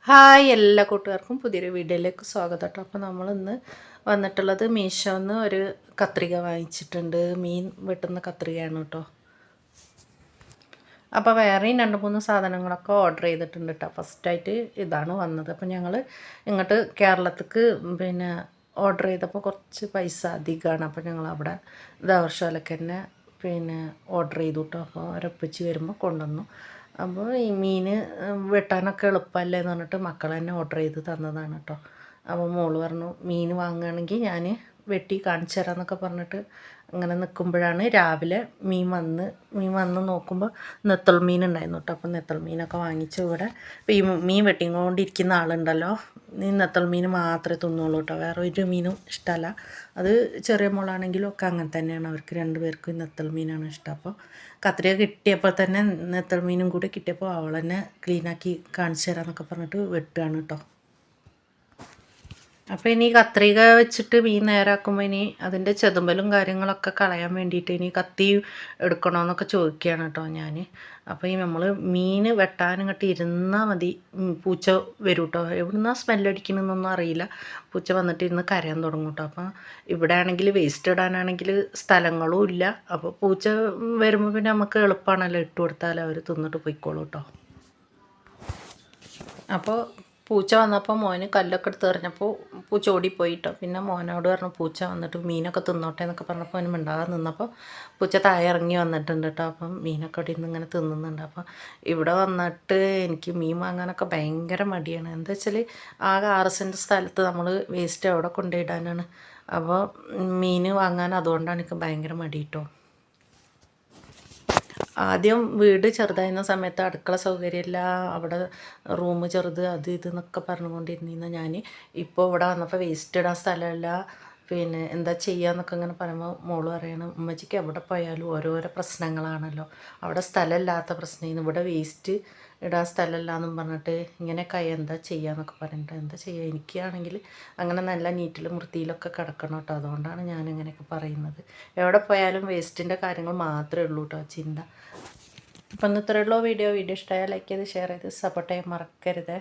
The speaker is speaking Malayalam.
ഹായ് എല്ലാ കൂട്ടുകാർക്കും പുതിയൊരു വീഡിയോയിലേക്ക് സ്വാഗതം കേട്ടോ. അപ്പോൾ നമ്മളിന്ന് വന്നിട്ടുള്ളത് മീഷോന്ന് ഒരു കത്രിക വാങ്ങിച്ചിട്ടുണ്ട്. മീൻ വെട്ടുന്ന കത്രികയാണ് കേട്ടോ. അപ്പോൾ വേറെയും 2-3 സാധനങ്ങളൊക്കെ ഓർഡർ ചെയ്തിട്ടുണ്ട് കേട്ടോ. ഫസ്റ്റായിട്ട് ഇതാണ് വന്നത്. അപ്പോൾ ഞങ്ങൾ ഇങ്ങോട്ട് കേരളത്തിക്ക് ഓർഡർ ചെയ്തപ്പോൾ കുറച്ച് പൈസ അധികമാണ്. അപ്പോൾ ഞങ്ങൾ അവിടെ ദവർശാലയ്ക്ക് തന്നെ ഓർഡർ ചെയ്തു കേട്ടോ. അപ്പോൾ ഒരൊപ്പിച്ച് വരുമ്പോൾ കൊണ്ടുവന്നു. അപ്പോൾ ഈ മീൻ വെട്ടാനൊക്കെ എളുപ്പമല്ലേ എന്ന് പറഞ്ഞിട്ട് മക്കൾ തന്നെ ഓർഡർ ചെയ്ത് തന്നതാണ് കേട്ടോ. അപ്പോൾ മോള് പറഞ്ഞു മീൻ വാങ്ങുകയാണെങ്കിൽ ഞാൻ വെട്ടി കാണിച്ചു തരാമെന്നൊക്കെ പറഞ്ഞിട്ട് അങ്ങനെ നിൽക്കുമ്പോഴാണ് രാവിലെ മീൻ വന്ന് നോക്കുമ്പോൾ നെത്തൾ മീൻ ഉണ്ടായിരുന്നു കേട്ടോ. അപ്പോൾ നെത്തൾ മീനൊക്കെ വാങ്ങിച്ചു ഇവിടെ ഈ മീൻ വെട്ടിക്കൊണ്ടിരിക്കുന്ന ആളുണ്ടല്ലോ, ഈ നെത്തൾ മീൻ മാത്രമേ തിന്നുള്ളൂ കേട്ടോ. വേറെ ഒരു മീനും ഇഷ്ടമല്ല. അത് ചെറിയ മോളാണെങ്കിലും ഒക്കെ അങ്ങനെ തന്നെയാണ്. അവർക്ക് 2 പേർക്കും നെത്തൾ മീനാണ് ഇഷ്ടം. അപ്പോൾ കത്രിക കിട്ടിയപ്പോൾ തന്നെ നെത്തൾ മീനും കൂടി കിട്ടിയപ്പോൾ അവൾ തന്നെ ക്ലീനാക്കി കാണിച്ചു തരാമെന്നൊക്കെ പറഞ്ഞിട്ട് വെട്ടുകയാണ് കേട്ടോ. അപ്പോൾ ഇനി കത്രിക വെച്ചിട്ട് മീൻ നേരാക്കുമ്പോൾ ഇനി അതിൻ്റെ ചെതുമ്പലും കാര്യങ്ങളൊക്കെ കളയാൻ വേണ്ടിയിട്ട് ഇനി കത്തി എടുക്കണമെന്നൊക്കെ ചോദിക്കുകയാണ് കേട്ടോ ഞാൻ. അപ്പോൾ ഈ നമ്മൾ മീൻ വെട്ടാനിങ്ങോട്ട് ഇരുന്നാൽ മതി, പൂച്ച വരും കേട്ടോ. എവിടുന്നാ സ്മെല്ലടിക്കണമെന്നൊന്നും അറിയില്ല. പൂച്ച വന്നിട്ട് ഇരുന്ന് കരയാൻ തുടങ്ങും കേട്ടോ. അപ്പോൾ ഇവിടെ ആണെങ്കിൽ വേസ്റ്റ് ഇടാനാണെങ്കിൽ സ്ഥലങ്ങളും ഇല്ല. അപ്പോൾ പൂച്ച വരുമ്പോൾ പിന്നെ നമുക്ക് എളുപ്പമാണല്ലോ, ഇട്ട് കൊടുത്താൽ അവർ തിന്നിട്ട് പോയിക്കോളൂ കേട്ടോ. അപ്പോൾ പൂച്ച വന്നപ്പോൾ മോന് കല്ലൊക്കെ എടുത്ത് എറിഞ്ഞപ്പോൾ പൂച്ച ഓടിപ്പോയി കേട്ടോ. പിന്നെ മോനോട് പറഞ്ഞു പൂച്ച വന്നിട്ട് മീനൊക്കെ തിന്നോട്ടെ എന്നൊക്കെ പറഞ്ഞപ്പോൾ അവന് മിണ്ടാതെ നിന്നപ്പോൾ പൂച്ച താഴെ ഇറങ്ങി വന്നിട്ടുണ്ട് കേട്ടോ. അപ്പം മീനൊക്കെ അവിടെ നിന്ന് ഇങ്ങനെ തിന്നുന്നുണ്ട്. അപ്പം ഇവിടെ വന്നിട്ട് എനിക്ക് മീൻ വാങ്ങാനൊക്കെ ഭയങ്കര മടിയാണ്. എന്താ വെച്ചാൽ ആകെ 6 സെൻറ്റ് സ്ഥലത്ത് നമ്മൾ വേസ്റ്റ് അവിടെ കൊണ്ടുപോയിടാനാണ്. അപ്പോൾ മീൻ വാങ്ങാൻ അതുകൊണ്ടാണ് എനിക്ക് ഭയങ്കര മടി കേട്ടോ. ആദ്യം വീട് ചെറുതായിരുന്ന സമയത്ത് അടുക്കള സൗകര്യമില്ല, അവിടെ റൂം ചെറുത്, അത് ഇതെന്നൊക്കെ പറഞ്ഞുകൊണ്ടിരുന്ന ഞാൻ ഇപ്പോൾ ഇവിടെ വന്നപ്പോൾ വേസ്റ്റ് ഇടാൻ സ്ഥലമില്ല, എന്താ ചെയ്യാന്നൊക്കെ ഇങ്ങനെ പറയുമ്പോൾ മോള് പറയണം ഉമ്മച്ചിക്ക് എവിടെ പോയാലും ഓരോരോ പ്രശ്നങ്ങളാണല്ലോ, അവിടെ സ്ഥലമില്ലാത്ത പ്രശ്നം, ഇവിടെ വേസ്റ്റ് ഇടാൻ സ്ഥലമില്ല എന്നും പറഞ്ഞിട്ട് ഇങ്ങനെയൊക്കെ എന്താ ചെയ്യാന്നൊക്കെ പറഞ്ഞിട്ട് എന്താ ചെയ്യുക. എനിക്കാണെങ്കിൽ അങ്ങനെ നല്ല നീറ്റിലും വൃത്തിയിലൊക്കെ കിടക്കണം കേട്ടോ. അതുകൊണ്ടാണ് ഞാൻ ഇങ്ങനെയൊക്കെ പറയുന്നത്. എവിടെ പോയാലും വേസ്റ്റിൻ്റെ കാര്യങ്ങൾ മാത്രമേ ഉള്ളൂ കേട്ടോ ചിന്ത. അപ്പം ഇത്രയുള്ളൂ വീഡിയോ ഇഷ്ടമായാൽ ലൈക്ക് ചെയ്ത് ഷെയർ ചെയ്ത് സപ്പോർട്ട് ചെയ്യാൻ മറക്കരുത്.